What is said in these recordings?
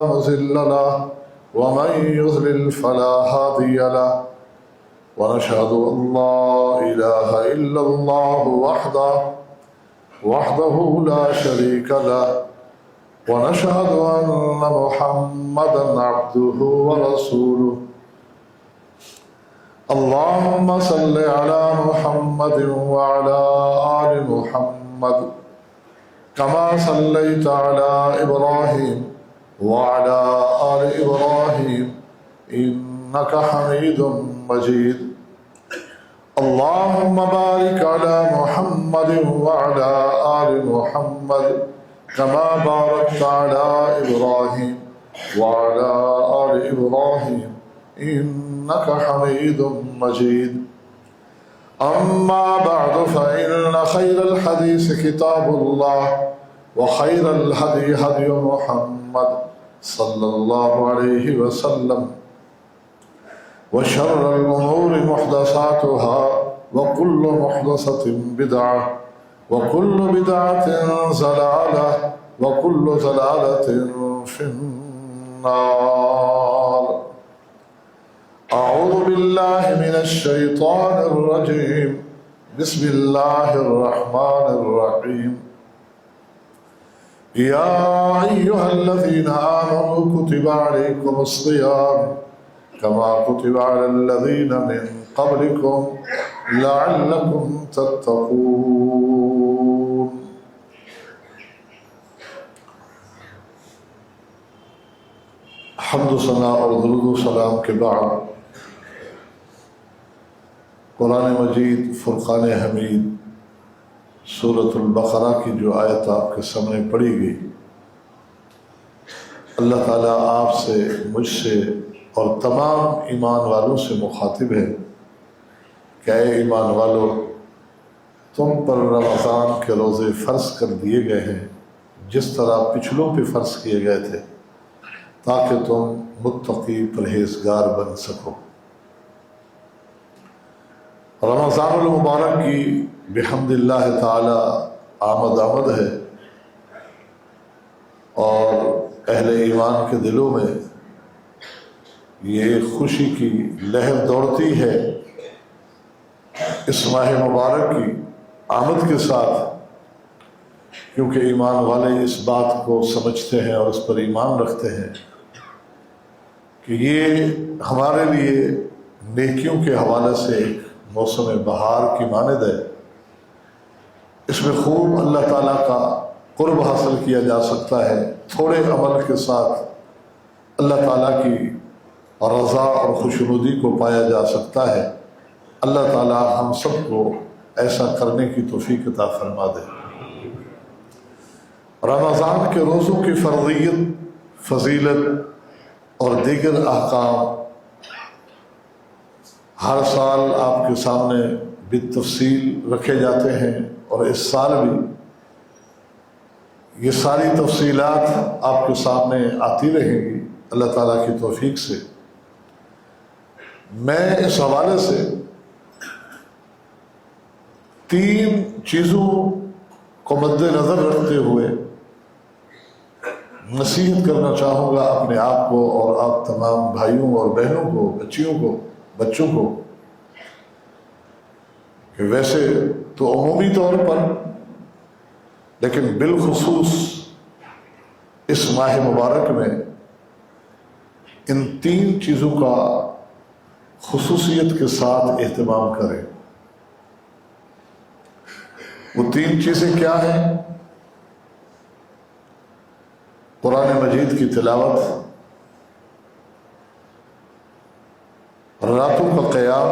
مضل له ومن يضلل فلا هادي له ونشهد أن لا إله إلا الله وحده لا شريك له ونشهد أن محمدا عبده ورسوله. اللهم صل على محمد وعلى آل محمد كما صليت على إبراهيم وعلى آل إبراهيم إنك حميد مجيد. اللهم بارك على محمد وعلى آل محمد كما باركت على إبراهيم وعلى آل إبراهيم إنك حميد مجيد. أما بعد فإن خير الحديث كتاب الله وخير الهدي هدي محمد صلى الله عليه وسلم وشر الأمور محدثاتها وكل محدثة بدعة وكل بدعة ضلالة وكل ضلالة في النار. أعوذ بالله من الشيطان الرجيم. بسم الله الرحمن الرحيم. يا أيها الذين آمنوا كتب عليكم الصيام كما كتب على الذين من قبلكم لعلكم تتقون. حمد و ثنا اور درود و سلام کے بعد قرآن مجید فرقان حمید سورۃ البقرہ کی جو آیت آپ کے سامنے پڑھی گئی، اللہ تعالیٰ آپ سے، مجھ سے اور تمام ایمان والوں سے مخاطب ہے کہ اے ایمان والو، تم پر رمضان کے روزے فرض کر دیے گئے ہیں جس طرح پچھلوں پہ فرض کیے گئے تھے، تاکہ تم متقی پرہیزگار بن سکو۔ رمضان المبارک کی بحمد اللہ تعالی آمد ہے، اور اہل ایمان کے دلوں میں یہ خوشی کی لہر دوڑتی ہے اس ماہ مبارک کی آمد کے ساتھ، کیونکہ ایمان والے اس بات کو سمجھتے ہیں اور اس پر ایمان رکھتے ہیں کہ یہ ہمارے لیے نیکیوں کے حوالے سے ایک موسم بہار کی مانند ہے۔ اس میں خوب اللہ تعالیٰ کا قرب حاصل کیا جا سکتا ہے، تھوڑے عمل کے ساتھ اللہ تعالیٰ کی رضا اور خوشنودی کو پایا جا سکتا ہے۔ اللہ تعالیٰ ہم سب کو ایسا کرنے کی توفیق عطا فرما دے۔ رمضان کے روزوں کی فرضیت، فضیلت اور دیگر احکام ہر سال آپ کے سامنے بالتفصیل رکھے جاتے ہیں، اور اس سال بھی یہ ساری تفصیلات آپ کے سامنے آتی رہیں گی اللہ تعالیٰ کی توفیق سے۔ میں اس حوالے سے 3 چیزوں کو مد نظر رکھتے ہوئے نصیحت کرنا چاہوں گا اپنے آپ کو اور آپ تمام بھائیوں اور بہنوں کو، بچوں کو، کہ ویسے تو عمومی طور پر لیکن بالخصوص اس ماہ مبارک میں ان 3 چیزوں کا خصوصیت کے ساتھ اہتمام کریں۔ وہ 3 چیزیں کیا ہیں؟ قرآن مجید کی تلاوت، راتوں کا قیام،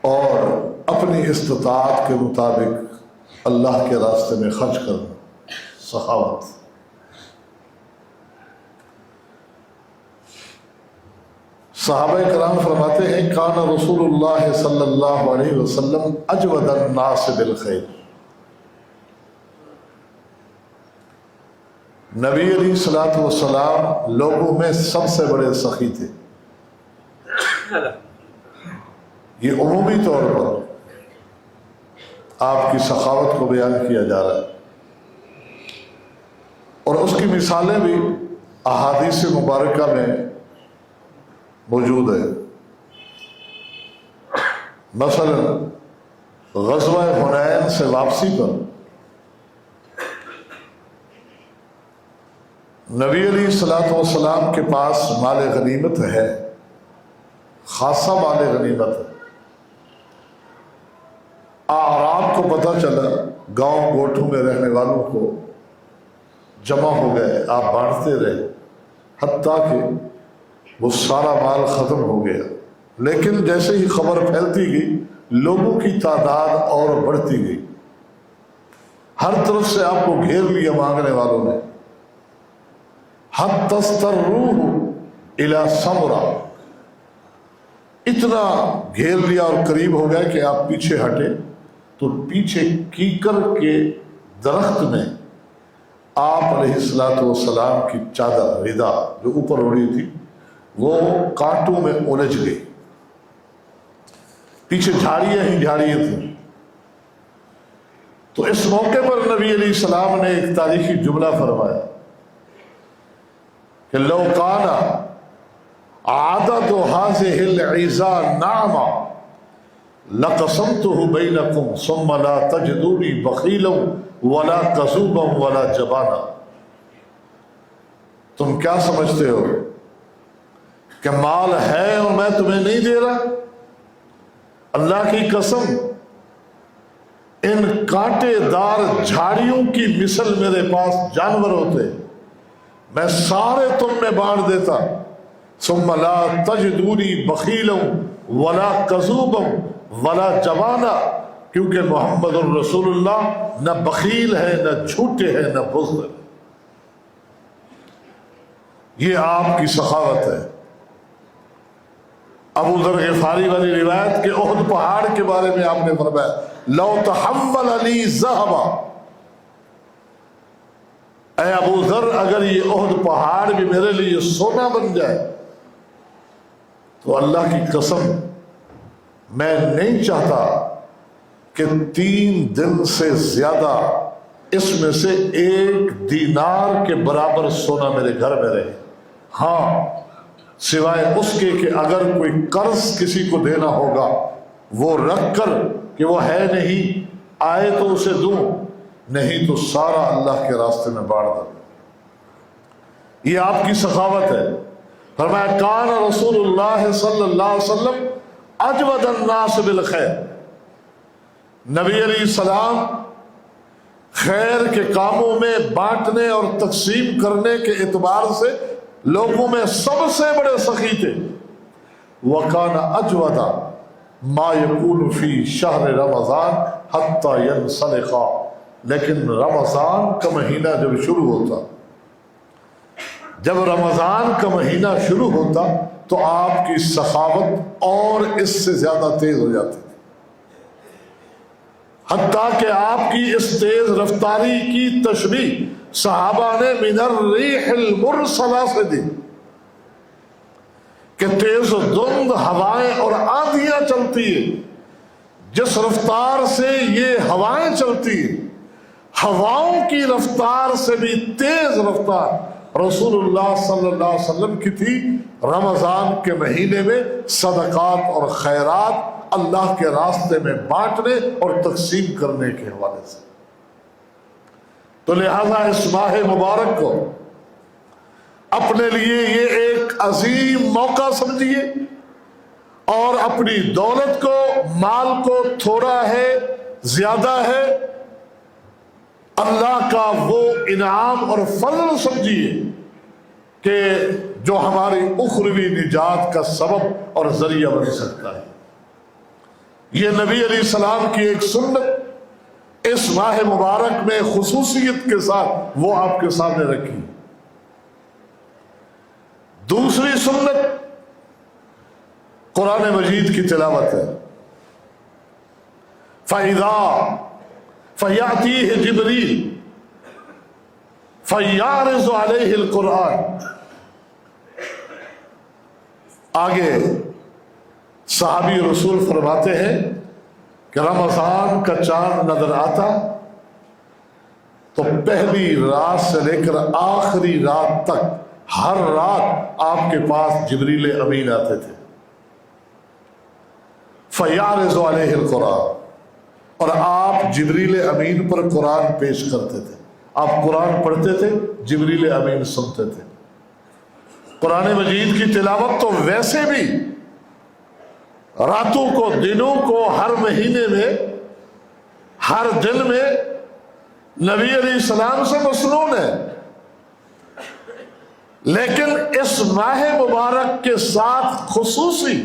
اور اپنی استطاعت کے مطابق اللہ کے راستے میں خرچ کرنا، سخاوت۔ صحابہ کرام فرماتے ہیں کان رسول اللہ صلی اللہ علیہ وسلم اجود الناس بالخیر، نبی علیہ الصلوۃ والسلام لوگوں میں سب سے بڑے سخی تھے۔ یہ عمومی طور پر آپ کی سخاوت کو بیان کیا جا رہا ہے۔ اور اس کی مثالیں بھی احادیث مبارکہ میں موجود ہے۔ مثلا غزوہ حنین سے واپسی پر نبی علیہ الصلوۃ والسلام کے پاس مال غنیمت ہے، خاصہ مال غنیمت ہے۔ اعراب کو پتہ چلا، گاؤں گوٹھوں میں رہنے والوں کو جمع ہو گئے، آپ بانٹتے رہے حتیٰ کہ وہ سارا مال ختم ہو گیا۔ لیکن جیسے ہی خبر پھیلتی گئی لوگوں کی تعداد اور بڑھتی گئی، ہر طرف سے آپ کو گھیر لیا مانگنے والوں نے۔ حتی استروح الی سمرہ، اتنا گھیر لیا اور قریب ہو گیا کہ آپ پیچھے ہٹے تو پیچھے کیکر کے درخت میں آپ علیہ الصلوۃ والسلام کی چادر ردا جو اوپر اڑی تھی وہ کانٹوں میں الجھ گئی، پیچھے جھاڑیاں ہی جھاڑیاں تھیں۔ تو اس موقع پر نبی علیہ السلام نے ایک تاریخی جملہ فرمایا کہ لو کان عدد هذه العزاء نعما لقسمته بینکم ثم لا تجدونی بخیلا ولا کذوبا ولا جبانا۔ تم کیا سمجھتے ہو کہ مال ہے اور میں تمہیں نہیں دے رہا؟ اللہ کی قسم ان کانٹے دار جھاڑیوں کی مثل میرے پاس جانور ہوتے میں سارے تم میں بانٹ دیتا۔ ثم لا تجدونی بخیلا ولا کذوبا ولا جبانا، کیونکہ محمد الرسول اللہ نہ بخیل ہے، نہ جھوٹے ہیں، نہ بزدل۔ یہ آپ کی سخاوت ہے۔ ابو ذر غفاری والی روایت کے احد پہاڑ کے بارے میں آپ نے فرمایا لو تحمل علی ذہبا، اے ابو ذر اگر یہ احد پہاڑ بھی میرے لیے سونا بن جائے تو اللہ کی قسم میں نہیں چاہتا کہ 3 دن سے زیادہ اس میں سے 1 دینار کے برابر سونا میرے گھر میں رہے، ہاں سوائے اس کے کہ اگر کوئی قرض کسی کو دینا ہوگا وہ رکھ کر کہ وہ ہے نہیں، آئے تو اسے دوں، نہیں تو سارا اللہ کے راستے میں بانٹ دوں۔ یہ آپ کی سخاوت ہے۔ فرمایا کان رسول اللہ صلی اللہ علیہ وسلم اجود الناس بالخیر، نبی علیہ السلام خیر کے کاموں میں بانٹنے اور تقسیم کرنے کے اعتبار سے لوگوں میں سب سے بڑے سخی تھے۔ وَكَانَ أَجْوَدَ مَا يَكُونُ فِي شَهْرِ رمضان حَتَّى يَنْسَلِخَ، لیکن رمضان کا مہینہ جب شروع ہوتا، جب رمضان کا مہینہ شروع ہوتا تو آپ کی سخاوت اور اس سے زیادہ تیز ہو جاتی تھی، حتیٰ کہ آپ کی اس تیز رفتاری کی تشبیہ صحابہ نے من الریح المرسلہ سے دی کہ تیز و دھند ہوائیں اور آندھیاں چلتی ہیں، جس رفتار سے یہ ہوائیں چلتی ہیں ہواؤں کی رفتار سے بھی تیز رفتار رسول اللہ صلی اللہ علیہ وسلم کی تھی رمضان کے مہینے میں صدقات اور خیرات اللہ کے راستے میں بانٹنے اور تقسیم کرنے کے حوالے سے۔ تو لہذا اس ماہ مبارک کو اپنے لیے یہ ایک عظیم موقع سمجھیے اور اپنی دولت کو، مال کو تھوڑا ہے زیادہ ہے اللہ کا وہ انعام اور فضل سمجھیے کہ جو ہماری اخروی نجات کا سبب اور ذریعہ بن سکتا ہے۔ یہ نبی علیہ السلام کی ایک سنت اس ماہ مبارک میں خصوصیت کے ساتھ وہ آپ کے سامنے رکھی۔ دوسری سنت قرآن مجید کی تلاوت ہے۔ فَإِذَا فَيَأْتِيهِ جِبْرِيلُ فَيَعْرِضُ عَلَيْهِ الْقُرْآنِ۔ آگے صحابی رسول فرماتے ہیں کہ رمضان کا چاند نظر آتا تو پہلی رات سے لے کر آخری رات تک ہر رات آپ کے پاس جبریل امین آتے تھے. فَيَعْرِضُ عَلَيْهِ الْقُرْآنَ، اور آپ جبریل امین پر قرآن پیش کرتے تھے. آپ قرآن پڑھتے تھے، جبریل امین سنتے تھے. قرآن مجید کی تلاوت تو ویسے بھی راتوں کو، دنوں کو، ہر مہینے میں، ہر دن میں نبی علیہ السلام سے مسنون ہے، لیکن اس ماہ مبارک کے ساتھ خصوصی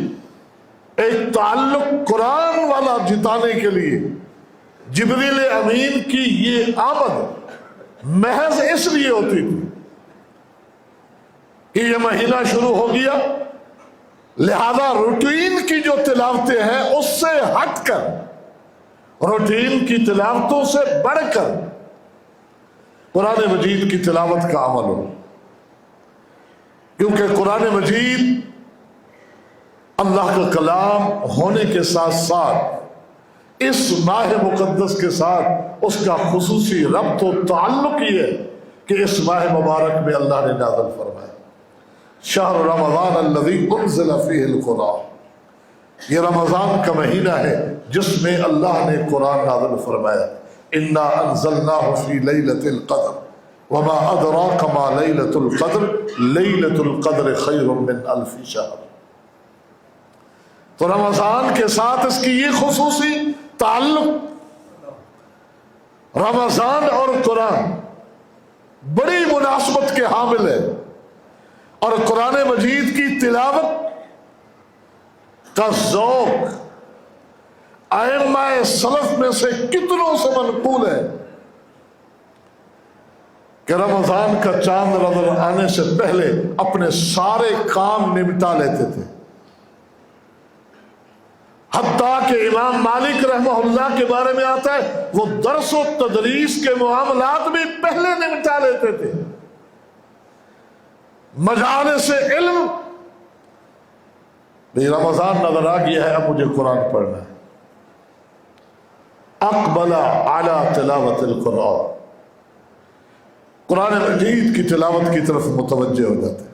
ایک تعلق قرآن والا جتانے کے لیے جبریل امین کی یہ آمد محض اس لیے ہوتی تھی کہ یہ مہینہ شروع ہو گیا، لہذا روٹین کی جو تلاوتیں ہیں اس سے ہٹ کر، روٹین کی تلاوتوں سے بڑھ کر قرآن مجید کی تلاوت کا عمل ہو. کیونکہ قرآن مجید اللہ کا کلام ہونے کے ساتھ ساتھ اس ماہ مقدس کے ساتھ اس کا خصوصی ربط و تعلق یہ ہے کہ اس ماہ مبارک میں اللہ نے نازل فرمایا شہر رمضان الذی انزل فیہ القرآن، یہ رمضان کا مہینہ ہے جس میں اللہ نے قرآن نازل فرمایا. انا انزلناہ فی لیلۃ القدر وما ادراک ما لیلۃ القدر لیلۃ القدر خیر من الف شہر. تو رمضان کے ساتھ اس کی یہ خصوصی تعلق، رمضان اور قرآن بڑی مناسبت کے حامل ہے. اور قرآن مجید کی تلاوت کا ذوق ائمہ سلف میں سے کتنوں سے منقول ہے کہ رمضان کا چاند نظر آنے سے پہلے اپنے سارے کام نمٹا لیتے تھے. حتیٰ کہ امام مالک رحمہ اللہ کے بارے میں آتا ہے وہ درس و تدریس کے معاملات بھی پہلے نمٹا لیتے تھے. مجالس علم بھی رمضان نظر آ گیا ہے، اب مجھے قرآن پڑھنا ہے. اقبل علی تلاوت القرآن، قرآن مجید کی تلاوت کی طرف متوجہ ہو جاتے ہیں.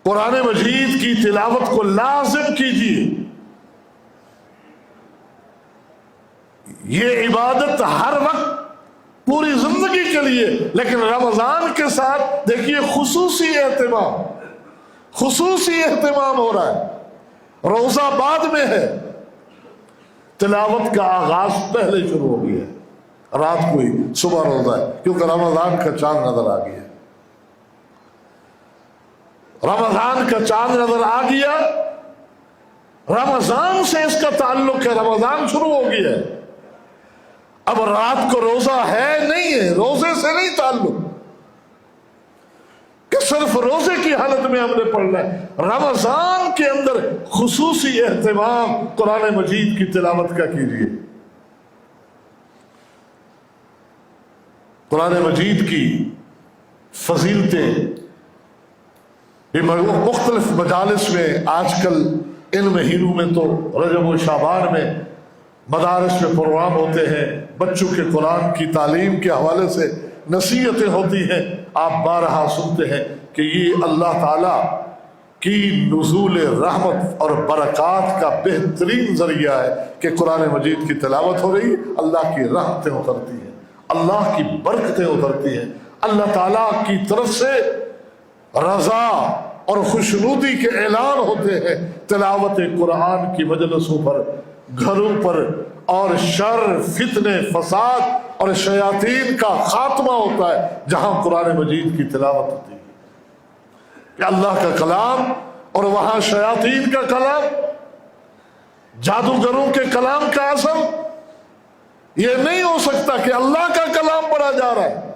قرآن مجید کی تلاوت کو لازم کیجیے. یہ عبادت ہر وقت پوری زندگی کے لیے، لیکن رمضان کے ساتھ دیکھیے خصوصی اہتمام ہو رہا ہے. روزہ بعد میں ہے، تلاوت کا آغاز پہلے شروع ہو گیا ہے. رات کو ہی صبح روزہ ہے کیونکہ رمضان کا چاند نظر آ گیا. رمضان کا چاند نظر آ گیا، رمضان سے اس کا تعلق ہے، رمضان شروع ہو گیا ہے. اب رات کو روزہ ہے نہیں ہے، روزے سے نہیں تعلق کہ صرف روزے کی حالت میں ہم نے پڑھنا ہے. رمضان کے اندر خصوصی اہتمام قرآن مجید کی تلاوت کا کیجیے. قرآن مجید کی فضیلتیں مختلف مجالس میں، آج کل ان مہینوں میں تو رجب و شعبان میں مدارس میں پروگرام ہوتے ہیں، بچوں کے قرآن کی تعلیم کے حوالے سے نصیحتیں ہوتی ہیں. آپ بارہا سنتے ہیں کہ یہ اللہ تعالیٰ کی نزول رحمت اور برکات کا بہترین ذریعہ ہے کہ قرآن مجید کی تلاوت ہو رہی ہے، اللہ کی رحمتیں اترتی ہیں، اللہ کی برکتیں اترتی ہیں، اللہ تعالیٰ کی طرف سے رضا اور خوشنودی کے اعلان ہوتے ہیں. تلاوت قرآن کی مجلسوں پر، گھروں پر، اور شر، فتنے، فساد اور شیاطین کا خاتمہ ہوتا ہے جہاں قرآن مجید کی تلاوت ہوتی ہے. کہ اللہ کا کلام اور وہاں شیاطین کا کلام، جادوگروں کے کلام کا اثر یہ نہیں ہو سکتا کہ اللہ کا کلام پڑھا جا رہا ہے.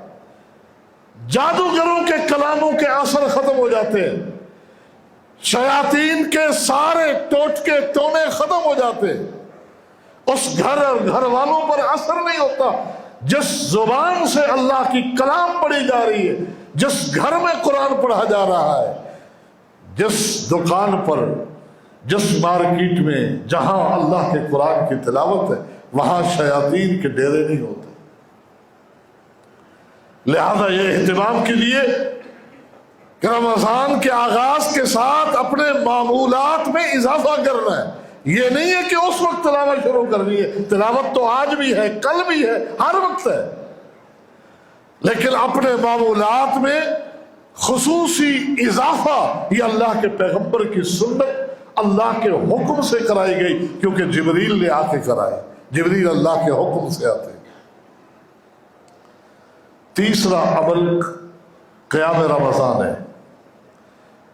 جادوگروں کے کلاموں کے اثر ختم ہو جاتے ہیں، شیاطین کے سارے ٹوٹکے ٹونے ختم ہو جاتے ہیں، اس گھر اور گھر والوں پر اثر نہیں ہوتا. جس زبان سے اللہ کی کلام پڑھی جا رہی ہے، جس گھر میں قرآن پڑھا جا رہا ہے، جس دکان پر، جس مارکیٹ میں جہاں اللہ کے قرآن کی تلاوت ہے، وہاں شیاطین کے ڈیرے نہیں ہوتے. لہذا یہ اہتمام کیجیے کہ رمضان کے آغاز کے ساتھ اپنے معمولات میں اضافہ کرنا ہے. یہ نہیں ہے کہ اس وقت تلاوت شروع کرنی ہے، تلاوت تو آج بھی ہے، کل بھی ہے، ہر وقت ہے، لیکن اپنے معمولات میں خصوصی اضافہ یہ اللہ کے پیغمبر کی سنت اللہ کے حکم سے کرائی گئی، کیونکہ جبریل نے آ کے کرائی، جبریل اللہ کے حکم سے آتے. تیسرا عمل قیام رمضان ہے.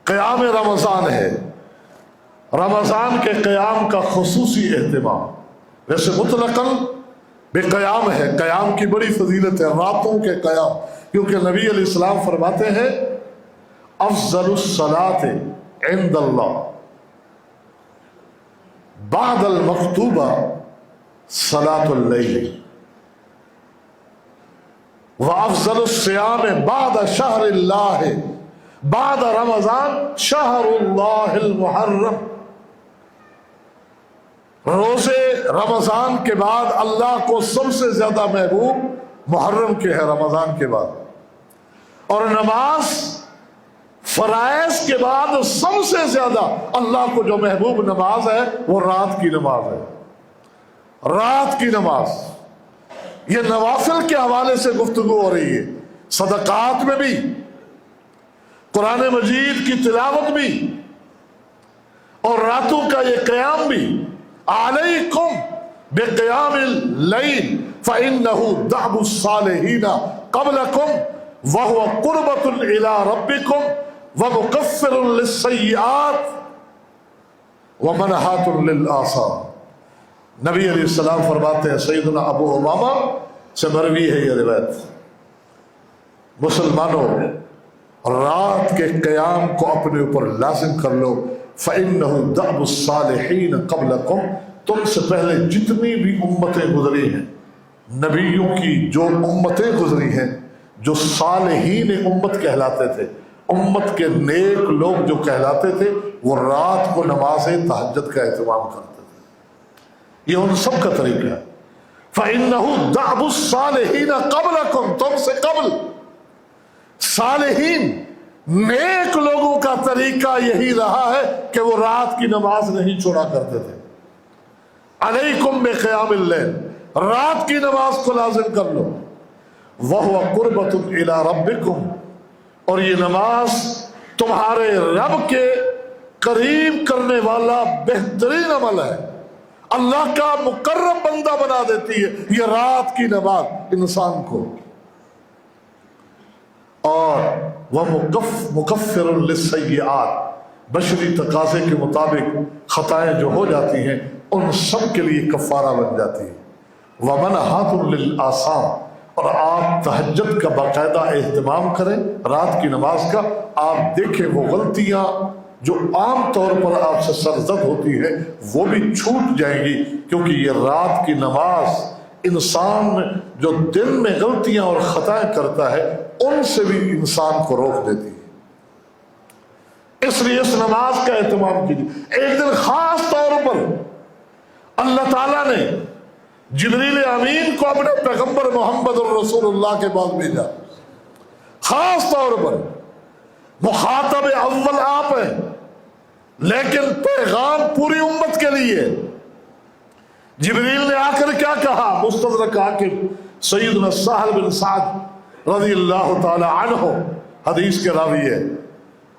قیام رمضان ہے، رمضان کے قیام کا خصوصی اہتمام. ویسے مطلقاً بے قیام ہے، قیام کی بڑی فضیلت ہے، راتوں کے قیام، کیونکہ نبی علیہ السلام فرماتے ہیں افضل الصلاۃ عند اللہ بعد المکتوبہ صلاۃ اللیل وافضل الصیام بعد شہر اللہ بعد رمضان شہر اللہ المحرم. روزے رمضان کے بعد اللہ کو سب سے زیادہ محبوب محرم کے ہے، رمضان کے بعد. اور نماز فرائض کے بعد سب سے زیادہ اللہ کو جو محبوب نماز ہے وہ رات کی نماز ہے. رات کی نماز، یہ نوافل کے حوالے سے گفتگو ہو رہی ہے، صدقات میں بھی، قرآن مجید کی تلاوت بھی، اور راتوں کا یہ قیام بھی. علیکم بقیام اللیل فإنہ دأب الصالحین قبلکم وہو قربۃ الی ربکم ومکفر للسیئات ومنہات للآثام. نبی علیہ السلام فرماتے ہیں، سیدنا ابو امامہ سے مروی ہے یہ روایت، مسلمانوں رات کے قیام کو اپنے اوپر لازم کر لو. فَإِنَّهُ دَأْبُ الصَّالِحِينَ قَبْلَكُمْ، تم سے پہلے جتنی بھی امتیں گزری ہیں، نبیوں کی جو امتیں گزری ہیں، جو صالحین امت کہلاتے تھے، امت کے نیک لوگ جو کہلاتے تھے، وہ رات کو نماز تہجد کا اہتمام کرتے تھے. یہ ان سب کا طریقہ ہے. فَإِنَّهُ دَأْبُ الصَّالِحِينَ قَبْلَكُمْ، تم سے قبل صالحین نیک لوگوں کا طریقہ یہی رہا ہے کہ وہ رات کی نماز نہیں چھوڑا کرتے تھے. علیکم بقیام اللیل، رات کی نماز کو لازم کر لو. وہو قربۃ الی ربکم، اور یہ نماز تمہارے رب کے قریب کرنے والا بہترین عمل ہے، اللہ کا مقرب بندہ بنا دیتی ہے یہ رات کی نماز انسان کو. اور وہ مکفر للسیئات، بشری تقاضے کے مطابق خطائیں جو ہو جاتی ہیں ان سب کے لیے کفارہ بن جاتی ہے. ومنہات للآثام، اور آپ تہجد کا باقاعدہ اہتمام کریں، رات کی نماز کا. آپ دیکھیں وہ غلطیاں جو عام طور پر آپ سے سرزد ہوتی ہے وہ بھی چھوٹ جائیں گی، کیونکہ یہ رات کی نماز انسان جو دن میں غلطیاں اور خطائیں کرتا ہے ان سے بھی انسان کو روک دیتی ہے. اس لیے اس نماز کا اہتمام کیجیے. ایک دن خاص طور پر اللہ تعالیٰ نے جبریل امین کو اپنے پیغمبر محمد الرسول اللہ کے پاس بھیجا. خاص طور پر مخاطب اول آپ ہیں، لیکن پیغام پوری امت کے لیے. جبریل نے آ کر کیا کہا؟ مستدرک حاکم سیدنا سہل بن سعد رضی اللہ تعالی عنہ حدیث کے راوی ہے،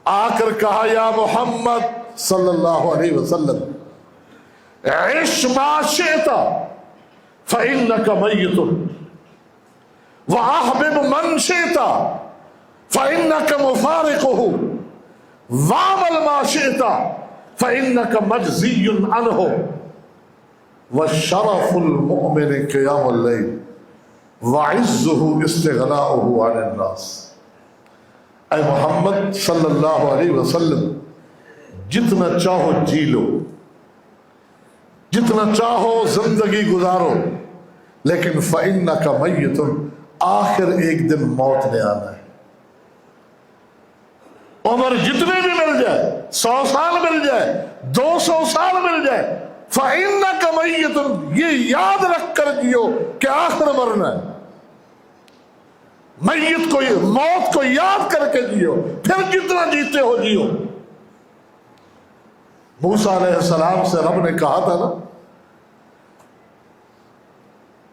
آ کر کہا یا محمد صلی اللہ علیہ وسلم عش ما شئت فإنک میت واحبب من شئت فإنک مفارقہ واعمل ما شئت فإنک مجزی عنہ وشرف المؤمن قیام اللیل وعزہ استغناؤہ عن الناس. اے محمد صلی اللہ علیہ وسلم جتنا چاہو جی لو، جتنا چاہو زندگی گزارو، لیکن فإنک میت، آخر ایک دن موت نے آنا ہے. عمر جتنے بھی مل جائے، 100 سال مل جائے، 200 سال مل جائے، فإنک میت، یہ یاد رکھ کر جیو کہ آخر مرنا ہے. موت کو یاد کر کے جیو، پھر جتنا جیتے ہو جیو۔ موسیٰ علیہ السلام سے رب نے کہا تھا نا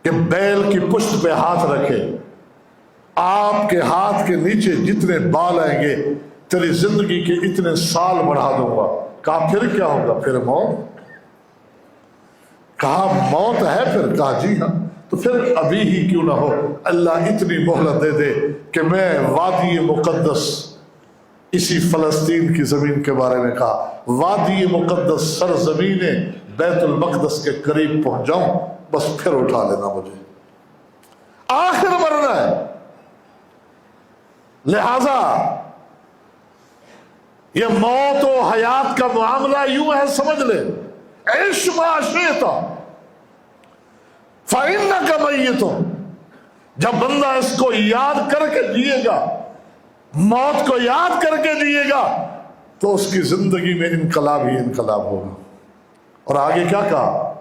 کہ بیل کی پشت پہ ہاتھ رکھے، آپ کے ہاتھ کے نیچے جتنے بال آئیں گے تیری زندگی کے اتنے سال بڑھا دوں گا۔ کہا پھر کیا ہوگا؟ پھر موت۔ کہا موت ہے پھر؟ کہا جی ہاں۔ تو پھر ابھی ہی کیوں نہ ہو، اللہ اتنی مہلت دے دے کہ میں وادی مقدس، اسی فلسطین کی زمین کے بارے میں کہا، وادی مقدس سرزمین بیت المقدس کے قریب پہنچ جاؤں، بس پھر اٹھا لینا مجھے، آخر مرنا ہے۔ لہذا یہ موت و حیات کا معاملہ یوں ہے، سمجھ لے، عیش ما شئت فإنک میت۔ جب بندہ اس کو یاد کر کے جیے گا، موت کو یاد کر کے جیے گا، تو اس کی زندگی میں انقلاب ہی انقلاب ہوگا۔ اور آگے کیا کہا؟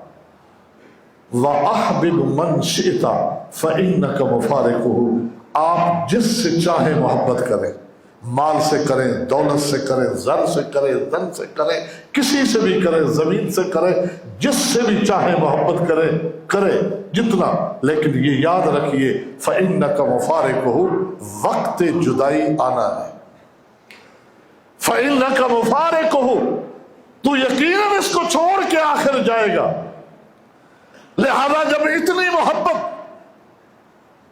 وَأَحْبِبْ مَنْ شِئْتَ فَإِنَّكَ مُفَارِقُهُ۔ آپ جس سے چاہے محبت کریں، مال سے کریں، دولت سے کریں، زر سے کریں، دن سے کریں، کسی سے بھی کریں، زمین سے کریں، جس سے بھی چاہے محبت کرے جتنا، لیکن یہ یاد رکھیے فَإِنَّكَ مُفَارِقُهُ، وقت جدائی آنا ہے۔ فَإِنَّكَ مُفَارِقُهُ، تو یقیناً اس کو چھوڑ کے آخر جائے گا۔ لہذا جب اتنی محبت،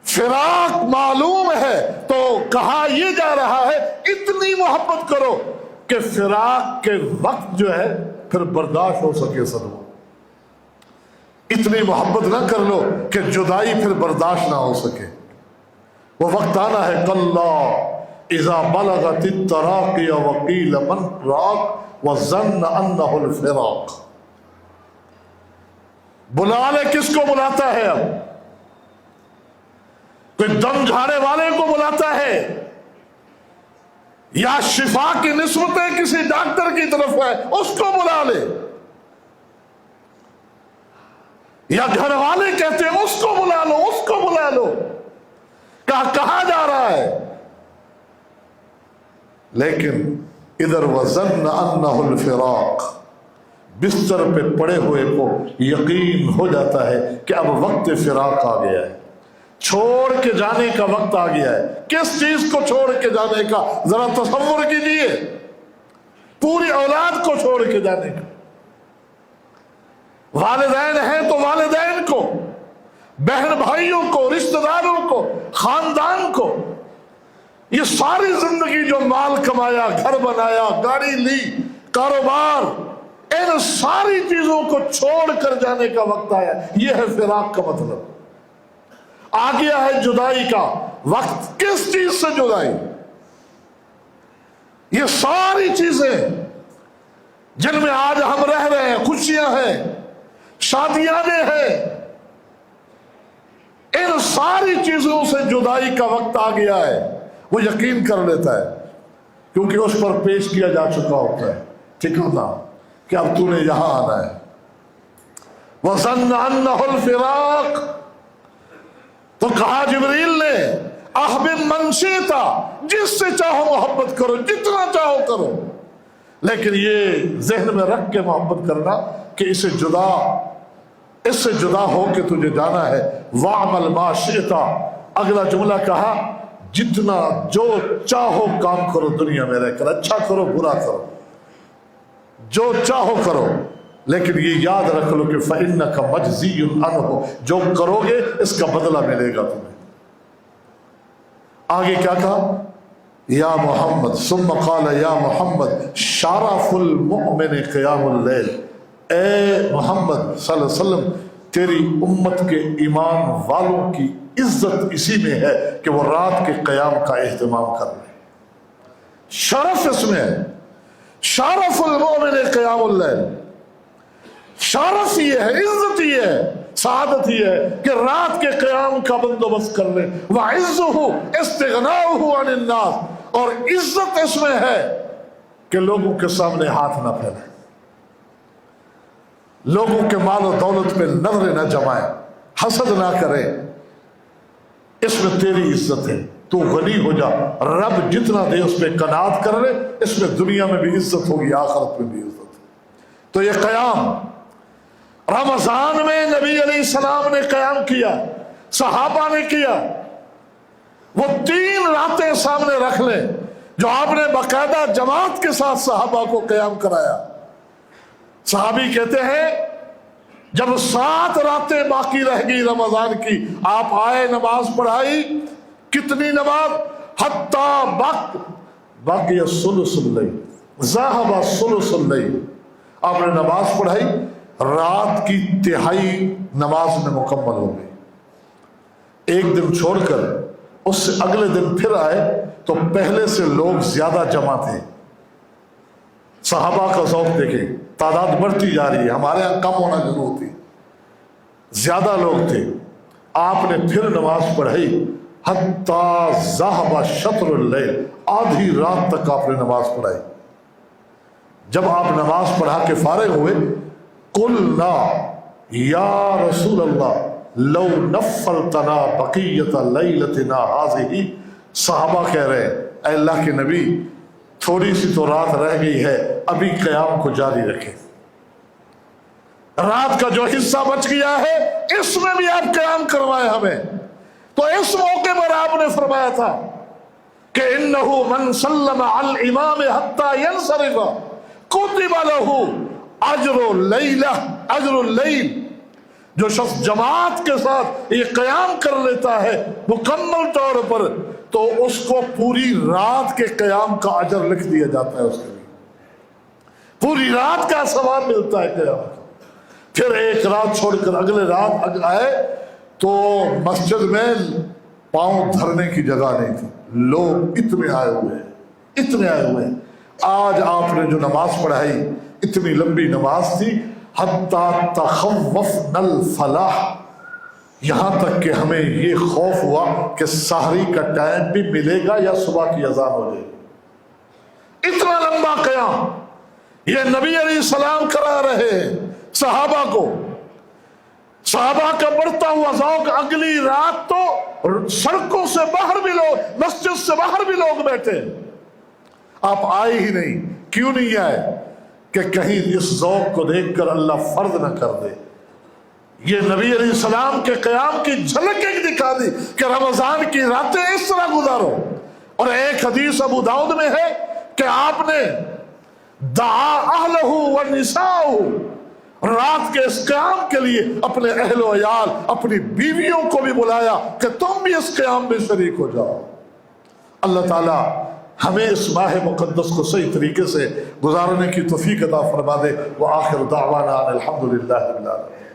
فراق معلوم ہے، تو کہا یہ جا رہا ہے اتنی محبت کرو کہ فراق کے وقت جو ہے پھر برداشت ہو سکے صدمہ۔ اتنی محبت نہ کر لو کہ جدائی پھر برداشت نہ ہو سکے۔ وہ وقت آنا ہے کلا اذا بلغت التراقی وقیل من راق وظن انہ الفراق۔ بلا لے، کس کو بلاتا ہے؟ اب کوئی دم جھاڑے والے کو بلاتا ہے، یا شفا کی نسبتیں کسی ڈاکٹر کی طرف ہے، اس کو بلا لے، یا گھر والے کہتے ہیں اس کو بلا لو، اس کو بلا لو، کہا جا رہا ہے۔ لیکن ادھر وظن انہ الفراق، بستر پہ پڑے ہوئے کو یقین ہو جاتا ہے کہ اب وقت فراق آ گیا ہے، چھوڑ کے جانے کا وقت آ گیا ہے۔ کس چیز کو چھوڑ کے جانے کا؟ ذرا تصور کیجیے، پوری اولاد کو چھوڑ کے جانے کا۔ والدین ہیں تو والدین کو، بہن بھائیوں کو، رشتہ داروں کو، خاندان کو، یہ ساری زندگی جو مال کمایا، گھر بنایا، گاڑی لی، کاروبار، ان ساری چیزوں کو چھوڑ کر جانے کا وقت آیا۔ یہ ہے فراق کا مطلب۔ آ گیا ہے جدائی کا وقت۔ کس چیز سے جدائی؟ یہ ساری چیزیں جن میں آج ہم رہ رہے ہیں، خوشیاں ہیں، شادیاں ہیں، ان ساری چیزوں سے جدائی کا وقت آ گیا ہے۔ وہ یقین کر لیتا ہے کیونکہ اس پر پیش کیا جا چکا ہوتا ہے ٹھکانہ کہ اب تو نے یہاں آنا ہے۔ وَظَنَّ أَنَّهُ الْفِرَاقُ، تو کہا جبریل نے احبب من شئت، جس سے چاہو محبت کرو، جتنا چاہو کرو، لیکن یہ ذہن میں رکھ کے محبت کرنا کہ اس سے جدا ہو کے تجھے جانا ہے۔ وَعْمَلْ مَا شِئْتَ، اگلا جملہ کہا جتنا جو چاہو کام کرو دنیا میں رہ کر، اچھا کرو برا کرو، جو چاہو کرو، لیکن یہ یاد رکھ لو کہ فَإِنَّكَ مَجْزِيٌّ عَنْهُ، جو کرو گے اس کا بدلہ ملے گا تمہیں۔ آگے کیا کہا؟ یا محمد، ثم قال یا محمد شرف المؤمن قیام اللیل، اے محمد صلی اللہ علیہ وسلم، تیری امت کے ایمان والوں کی عزت اسی میں ہے کہ وہ رات کے قیام کا اہتمام کر لیں۔ شرف اس میں ہے، شرف المؤمن قیام اللیل، شرف یہ ہے، عزت یہ ہے، سعادت یہ ہے کہ رات کے قیام کا بندوبست کر لیں۔ وَعِزُّهُ اسْتِغْنَاؤُهُ عَنِ النَّاسِ، اور عزت اس میں ہے کہ لوگوں کے سامنے ہاتھ نہ پھیلیں، لوگوں کے مال و دولت پہ نظریں نہ جمائیں، حسد نہ کریں، اس میں تیری عزت ہے۔ تو غنی ہو جا، رب جتنا دے اس پہ قناعت کر لے، اس میں دنیا میں بھی عزت ہوگی، آخرت میں بھی عزت۔ تو یہ قیام رمضان میں نبی علیہ السلام نے قیام کیا، صحابہ نے کیا۔ وہ 3 راتیں سامنے رکھ لیں جو آپ نے باقاعدہ جماعت کے ساتھ صحابہ کو قیام کرایا۔ صحابی کہتے ہیں جب 7 راتیں باقی رہ گئی رمضان کی، آپ آئے، نماز پڑھائی۔ کتنی نماز؟ حتی باقی ثلث اللیل، ذہب ثلث اللیل، آپ نے نماز پڑھائی، رات کی تہائی نماز میں مکمل ہو گئی۔ ایک دن چھوڑ کر اس سے اگلے دن پھر آئے تو پہلے سے لوگ زیادہ جمع تھے۔ صحابہ کا ذوق دیکھیں، تعداد بڑھتی جا رہی ہے، ہمارے یہاں کم ہونا ضرور تھی، زیادہ لوگ تھے۔ آپ نے پھر نماز پڑھائی، حتی ذہب شطر اللیل، آدھی رات تک آپ نے نماز پڑھائی۔ جب آپ نماز پڑھا کے فارغ ہوئے، قلنا یا رسول اللہ لو نفلتنا بقیت لیلتنا ہذہ، صحابہ کہہ رہے ہیں اے اللہ کے نبی تھوڑی سی تو رات رہ گئی ہے، ابھی قیام کو جاری رکھیں، رات کا جو حصہ بچ گیا ہے اس میں بھی آپ قیام کروائے ہمیں۔ تو اس موقع پر آپ نے فرمایا تھا کہ انہ من سلم علی الامام حتی ینصرف کتب لہ اجر اللیلہ، اجر اللیل، جو شخص جماعت کے ساتھ یہ قیام کر لیتا ہے مکمل طور پر، تو اس کو پوری رات کے قیام کا اجر لکھ دیا جاتا ہے، اس کے لیے پوری رات کا ثواب ملتا ہے قیام کا۔ پھر ایک رات چھوڑ کر اگلے رات آئے تو مسجد میں پاؤں دھرنے کی جگہ نہیں تھی، لوگ اتنے آئے ہوئے ہیں، اتنے آئے ہوئے ہیں۔ آج آپ نے جو نماز پڑھائی اتنی لمبی نماز تھی، حتی تخوفنا الفلاح، یہاں تک کہ ہمیں یہ خوف ہوا کہ سحری کا ٹائم بھی ملے گا یا صبح کی اذان ہو جائے گی۔ اتنا لمبا قیام یہ نبی علیہ السلام کرا رہے ہیں صحابہ کو۔ صحابہ کا بڑھتا ہوا ذوق، اگلی رات تو سڑکوں سے باہر بھی لوگ، مسجد سے باہر بھی لوگ بیٹھے، آپ آئے ہی نہیں۔ کیوں نہیں آئے؟ کہ کہیں اس ذوق کو دیکھ کر اللہ فرض نہ کر دے۔ یہ نبی علیہ السلام کے قیام کی جھلک ایک دکھا دی کہ رمضان کی راتیں اس طرح گزارو۔ اور ایک حدیث ابو داؤد میں ہے کہ آپ نے دعا اہلہ ونساءہ، رات کے اس قیام کے لیے اپنے اہل و عیال، اپنی بیویوں کو بھی بلایا کہ تم بھی اس قیام میں شریک ہو جاؤ۔ اللہ تعالیٰ ہمیں اس ماہ مقدس کو صحیح طریقے سے گزارنے کی توفیق عطا فرما دے۔ وآخر دعوانا الحمدللہ رب العالمین۔